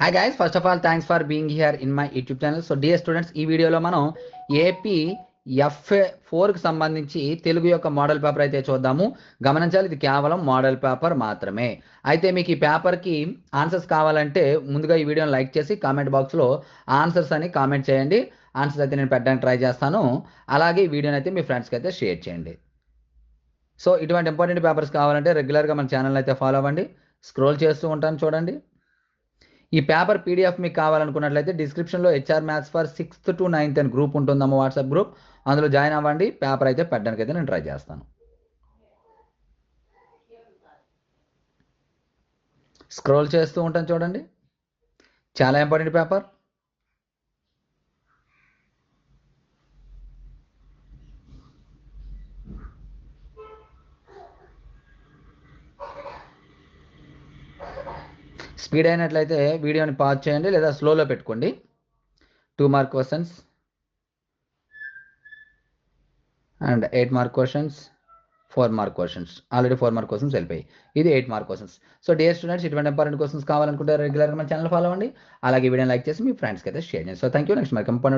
Hi guys, first of all thanks for being here in my YouTube channel. So dear students, ఈ వీడియోలో మనం AP F4కి సంబంధించి తెలుగు యొక్క model paper అయితే చూద్దాము. గమనించాలి, ఇది కేవలం మోడల్ పేపర్ మాత్రమే. అయితే మీకు ఈ పేపర్కి ఆన్సర్స్ కావాలంటే ముందుగా ఈ వీడియోని లైక్ చేసి కామెంట్ బాక్స్లో ఆన్సర్స్ అని కామెంట్ చేయండి. ఆన్సర్స్ అయితే నేను పెట్టడానికి ట్రై చేస్తాను. అలాగే ఈ వీడియోని అయితే మీ ఫ్రెండ్స్కి అయితే షేర్ చేయండి. సో ఇటువంటి ఇంపార్టెంట్ పేపర్స్ కావాలంటే రెగ్యులర్గా మన ఛానల్ అయితే ఫాలో అవ్వండి. స్క్రోల్ చేస్తూ ఉంటాను చూడండి. ఈ పేపర్ పీడిఎఫ్ మీకు కావాలనుకున్నట్లయితే డిస్క్రిప్షన్లో HR maths for 6th to 9th అని గ్రూప్ ఉంటుందమ్మా, వాట్సాప్ గ్రూప్. అందులో జాయిన్ అవ్వండి. పేపర్ అయితే పెట్టడానికి అయితే నేను ట్రై చేస్తాను. స్క్రోల్ చేస్తూ ఉంటాను చూడండి. చాలా ఇంపార్టెంట్ పేపర్. స్పీడ్ అయినట్లయితే వీడియోని పాజ్ చేయండి లేదా స్లోలో పెట్టుకోండి. 2 mark questions and 8 mark questions, 4 mark questions. Already 4 mark questions వెళ్ళిపోయి, ఇది 8 mark questions. So dear students, ఇటువంటి ఇంపార్టెంట్ క్వశ్చన్స్ కావాలనుకుంటే రెగ్యులర్గా మన ఛానల్ ఫాలో అవ్వండి. అలాగే వీడియో లైక్ చేసి మీ ఫ్రెండ్స్కి అయితే షేర్ చేయండి. So thank you. నెక్స్ట్ మరి కంపౌండ్